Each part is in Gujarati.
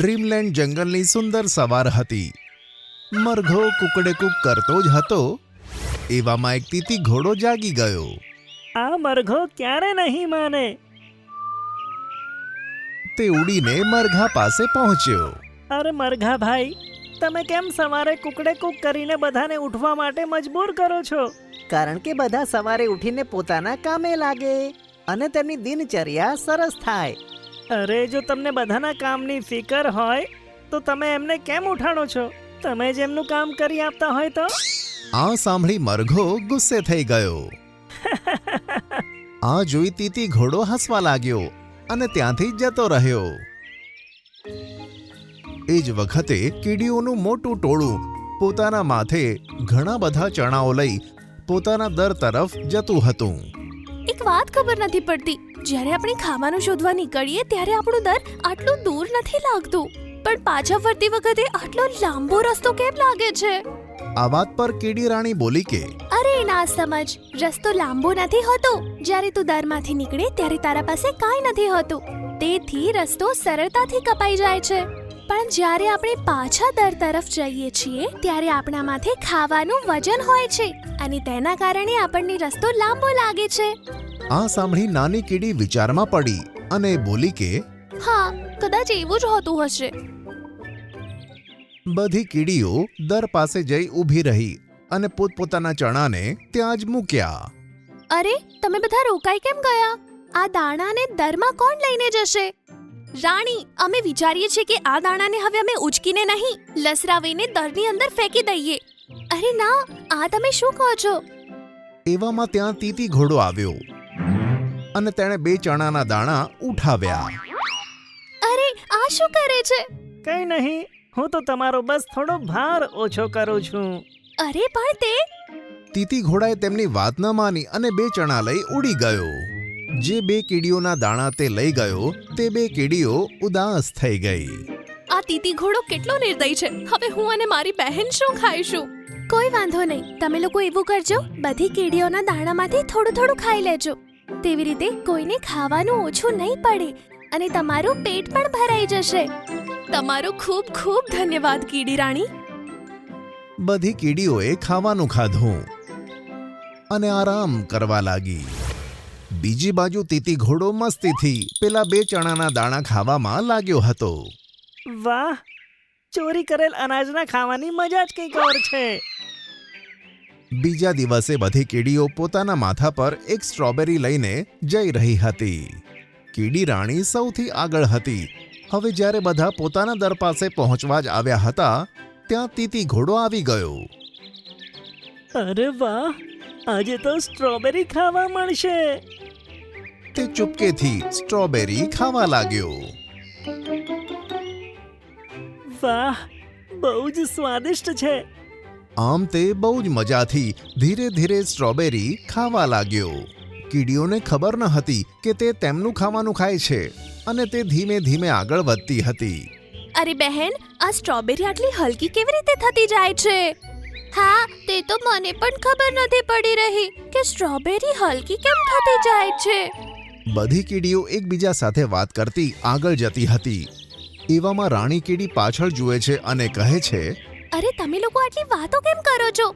ડ્રીમલેન્ડ જંગલની સુંદર સવાર હતી. મરઘો કુકડેકુક કરતો જ હતો. એવામાં એક તીતી ઘોડો જાગી ગયો. આ મરઘો ક્યારે નહીં માને. તે ઉડીને મરઘા પાસે પહોંચ્યો. અરે મરઘા ભાઈ, તમે કેમ સવારે કુકડે કુક કરીને બધાને ઉઠવા માટે મજબૂર કરો છો? કારણ કે બધા સવારે ઉઠીને પોતાના કામે લાગે અને તેમની દિનચર્યા સરસ થાય. અરે જો તમને બધાના કામની ફિકર હોય તો તમે એમને કેમ ઉઠાડો છો? તમે જ એમનું કામ કરી આપતા હોય તો. આ સાંભળી મરઘો ગુસ્સે થઈ ગયો. આ જોઈ તીતી ઘોડો હસવા લાગ્યો અને ત્યાંથી જતો રહ્યો. એ જ વખતે કીડીઓનું મોટું ટોળું પોતાના માથે ઘણા બધા ચણાઓ લઈ પોતાના દર તરફ જતું હતું. એક વાત ખબર નથી પડતી, જ્યારે આપણે ખાવાનું શોધવા નીકળીએ ત્યારે આપણું દર આટલું દૂર નથી લાગતું, પણ પાછા ફરતી વખતે આટલો લાંબો રસ્તો કેમ લાગે છે? આ વાત પર કીડી રાણી બોલી કે, અરે ના સમજ, રસ્તો લાંબો નથી હોતો. જ્યારે તું દરમાંથી નીકળે ત્યારે તારા પાસે કાંઈ નથી હોતું, તેથી રસ્તો સરળતાથી કપાઈ જાય છે. પણ જ્યારે આપણે પાછા દર તરફ જઈએ છીએ ત્યારે આપણા માથે ખાવાનું વજન હોય છે અને તેના કારણે આપણને રસ્તો લાંબો લાગે છે. આ સાંભળી નાની કીડી વિચારમાં પડી અને બોલી કે, હા, કદાચ એવું જ હોતું હશે. બધી કીડીઓ દર પાસે જઈ ઊભી રહી અને પોતપોતાના ચણાને ત્યાં જ મૂક્યા. અરે, તમે બધા રોકાઈ કેમ ગયા? આ દાણાને દરમાં કોણ લઈને જશે? રાણી, અમે વિચારીએ છીએ કે આ દાણાને હવે અમે ઉચકીને નહીં, લસરાવીને દરની અંદર ફેંકી દઈએ. અરે ના, આ તમે શું કહો છો? એવામાં ત્યાં તીતી ઘોડો આવ્યો અને તેણે 2 ચણાના દાણા ઉઠાવ્યા. અરે, આ શું કરે છે? કઈ નહીં, હું તો તમારો બસ થોડો ભાર ઓછો કરું છું. અરે પણ તે તીતી ઘોડાએ તેમની વાત ન માની અને 2 ચણા લઈ ઉડી ગયો. જે 2 કીડીઓના દાણા તે લઈ ગયો તે 2 કીડીઓ ઉદાસ થઈ ગઈ. આ તીતી ઘોડો કેટલો નિર્દયી છે. હવે હું અને મારી બહેન શું ખાઈશું? કોઈ વાંધો નહીં, તમે લોકો એવું કરજો, બધી કીડીઓના દાણામાંથી થોડું થોડું ખાઈ લેજો. તેવી રીતે કોઈને ખાવાનું ઓછું નહીં પડે અને તમારું પેટ પણ ભરાઈ જશે. તમારો ખૂબ ખૂબ ધન્યવાદ કીડી રાણી. બધી કીડીઓએ ખાવાનું ખાધું અને આરામ કરવા લાગી. બીજી બાજુ તીતી ઘોડો મસ્તીથી પેલા 2 ચણાના દાણા ખાવામાં લાગ્યો હતો. વાહ, ચોરી કરેલ અનાજના ખાવાની મજા જ કંઈક ઓર છે. બીજા દિવસે બધી કીડીઓ પોતાના માથા પર એક સ્ટ્રોબેરી લઈને જઈ રહી હતી. કીડી રાણી સૌથી આગળ હતી. હવે જ્યારે બધા પોતાના દર પાસે પહોંચવા જ આવ્યા હતા ત્યાં તીતી ઘોડો આવી ગયો. અરે વાહ, આજે તો સ્ટ્રોબેરી ખાવા મળશે. તે ચૂપકેથી સ્ટ્રોબેરી ખાવા લાગ્યો. વાહ, બહુ જ સ્વાદિષ્ટ છે. આમ તે બહુ જ મજાથી ધીરે ધીરે સ્ટ્રોબેરી ખાવા લાગ્યો. કીડીઓને ખબર ન હતી કે તે તેમનું ખાવાનું ખાય છે અને તે ધીમે ધીમે આગળ વધતી હતી. અરે બહેન, આ સ્ટ્રોબેરી આટલી હલકી કેવી રીતે થતી જાય છે? હા, તે તો મને પણ ખબર નથી પડી રહી કે સ્ટ્રોબેરી હલકી કેમ થતી જાય છે. બધી કીડીઓ એકબીજા સાથે વાત કરતી આગળ જતી હતી. એવામાં રાણી કીડી પાછળ જુએ છે અને કહે છે, અરે તમે લોકો આટલી વાતો કેમ કરો છો?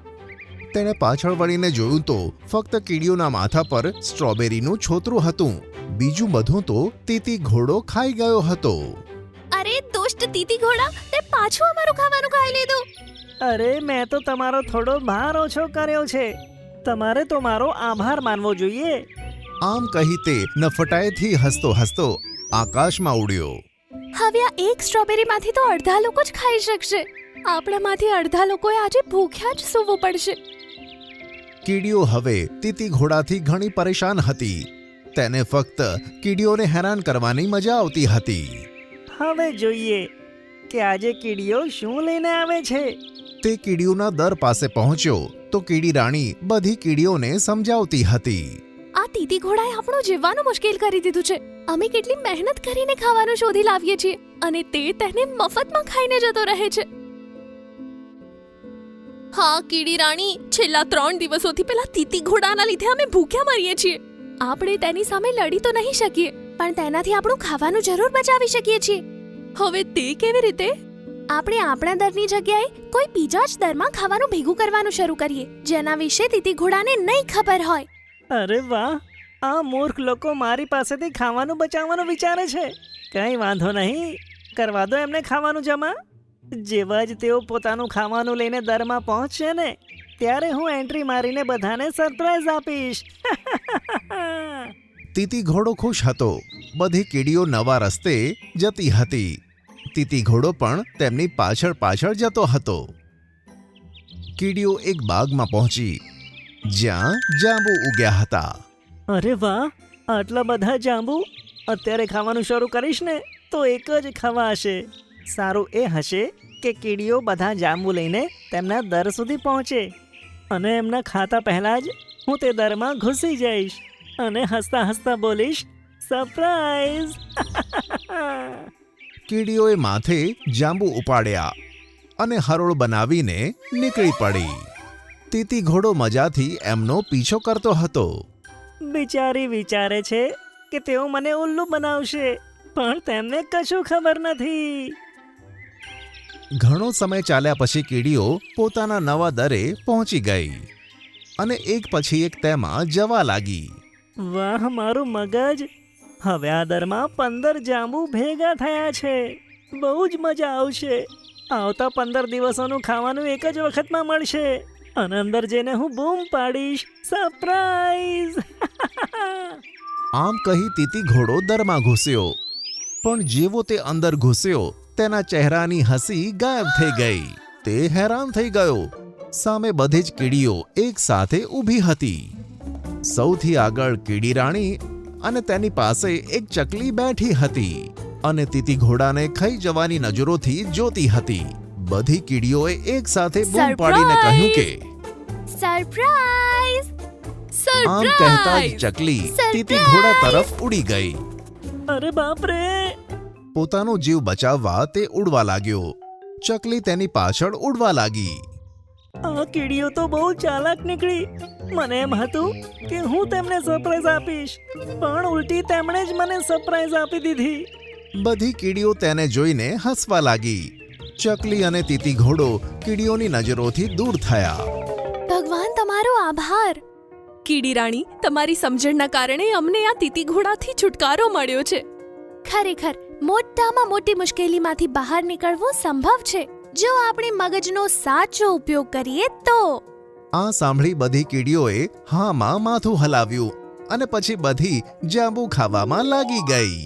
તેણે પાછળ વળીને જોયું તો ફક્ત કીડીઓના માથા પર સ્ટ્રોબેરીનું છોતરું હતું. બીજું બધું તો તીતી ઘોડો ખાઈ ગયો હતો. અરે દુષ્ટ તીતી ઘોડા, તે પાછું અમારું ખાવાનું ખાઈ લીધું. અરે, મેં તો તમારો થોડો ભાર ઓછો કર્યો છે. તમારે તો મારો આભાર માનવો જોઈએ. આમ કહી તે નફટાઈથી હસતો હસતો આકાશમાં ઉડ્યો. હવે આ એક સ્ટ્રોબેરીમાંથી તો અડધા લોકો જ ખાઈ શકશે. આપણામાંથી અડધા લોકોએ આજે ભૂખ્યા જ સૂવું પડશે. કીડીઓ હવે તીતી ઘોડાથી ઘણી પરેશાન હતી. તેને ફક્ત કીડીઓને હેરાન કરવાની મજા આવતી હતી. હવે જોઈએ કે આજે કીડીઓ શું લઈને આવે છે. તે કીડીઓના દર પાસે પહોંચ્યો તો કીડી રાણી બધી કીડીઓને સમજાવતી હતી. આ તીતી ઘોડાએ આપણું જીવવાનું મુશ્કેલ કરી દીધું છે. અમે કેટલી મહેનત કરીને ખાવાનું શોધી લાવીએ છીએ અને તે તેને મફતમાં ખાઈને જતો રહે છે. હા કીડી રાણી, છેલ્લા 3 દિવસોથી પેલા તીતી ઘોડાના લીધે અમે ભૂખ્યા મરીએ છીએ. આપણે તેની સામે લડી તો નહીં શકીએ, પણ તેનાથી આપણું ખાવાનું જરૂર બચાવી શકીએ છીએ. હવે તે કેવી રીતે? આપણે આપણા દરની જગ્યાએ કોઈ બીજા જ દરમાં ખાવાનું ભેગું કરવાનું શરૂ કરીએ, જેના વિશે તીતી ઘોડાને નહીં ખબર હોય. અરે વાહ, આ મૂર્ખ લોકો મારી પાસેથી ખાવાનું બચાવવાનું વિચારે છે. કંઈ વાંધો નહીં, કરવા દો એમને ખાવાનું જમા. જેવા જ તેઓ પોતાનું ખાવાનું લઈને દરમાં પહોંચશે ને, ત્યારે હું એન્ટ્રી મારીને બધાને સરપ્રાઈઝ આપીશ. તીતી ઘોડો ખુશ હતો. બધી કીડીઓ નવા રસ્તે જતી હતી. તીતી ઘોડો પણ તેમની પાછળ પાછળ જતો હતો. કીડીઓ એક બાગમાં પહોંચી, જ્યાં જાંબુ ઉગ્યા હતા. અરે વાહ, આટલા બધા જાંબુ! અત્યારે ખાવાનું શરૂ કરીશ ને તો એક જ ખાવા હશે. સારું એ હશે કે કીડીઓ બધા જાંબુ લઈને તેમના દર સુધી પહોંચે, અને એમના ખાતા પહેલાં જ હું તે દરમાં ઘૂસી જઈશ અને હસતા હસતા બોલીશ, સરપ્રાઈઝ! કીડીઓએ માથે જાંબુ ઉપાડ્યા અને હરોળ બનાવીને નીકળી પડી. તીતી ઘોડો મજાથી એમનો પીછો કરતો હતો. બિચારી વિચારે છે કે તેઓ મને ઉલ્લુ બનાવશે, પણ તેમને કશું ખબર નથી. ઘણો સમય ચાલ્યા પછી કીડીઓ પોતાના નવા દરે પહોંચી ગઈ અને એક પછી એક તેમાં જવા લાગી. વાહ મારું મગજ! હવે આ દરમાં 15 જાંબુ ભેગા થયા છે. બહુ જ મજા આવશે. આવતા 15 દિવસોનું ખાવાનું એક જ વખતમાં મળશે અને અંદર જઈને હું બૂમ પાડીશ, સરપ્રાઈઝ! આમ કહી તીતી ઘોડો દરમાં ઘૂસ્યો, પણ જેવો તે અંદર ઘૂસ્યો તેના ચહેરાની હસી ગાયબ થઈ ગઈ. તે હેરાન થઈ ગયો. સામે બધી જ કીડીઓ એક સાથે ઊભી હતી. સૌથી આગળ કીડી રાણી અને તેની પાસે એક ચકલી બેઠી હતી અને તીતી ઘોડાને ખાઈ જવાની નજરોથી જોતી હતી. બધી કીડીઓએ એક સાથે બૂમ પાડીને કહ્યું કે સરપ્રાઈઝ! આમ કહેતા જ ચકલી તીતી ઘોડા તરફ ઉડી ગઈ. અરે બાપ રે! પોતાનો જીવ બચાવવા તે ઉડવા લાગ્યો. ચકલી તેની પાછળ ઉડવા લાગી. આ કીડીઓ તો બહુ ચાલાક નીકળી. મને એમ હતું કે હું તેમને સરપ્રાઈઝ આપીશ, પણ ઉલટી તેમણે જ મને સરપ્રાઈઝ આપી દીધી. બધી કીડીઓ તેને જોઈને હસવા લાગી. ચકલી અને તીતી ઘોડો કીડીઓની નજરોથી દૂર થયા. ભગવાન તમારો આભાર. કીડી રાણી, તમારી સમજણના કારણે અમને આ તીતી ઘોડાથી છુટકારો મળ્યો છે. ખરેખર મોટામાં મોટી મુશ્કેલીમાંથી બહાર નીકળવું સંભવ છે, જો આપણે મગજનો સાચો ઉપયોગ કરીએ તો. આ સાંભળી બધી કીડીઓએ હામાં માથું હલાવ્યું અને પછી બધી જાંબુ ખાવામાં લાગી ગઈ.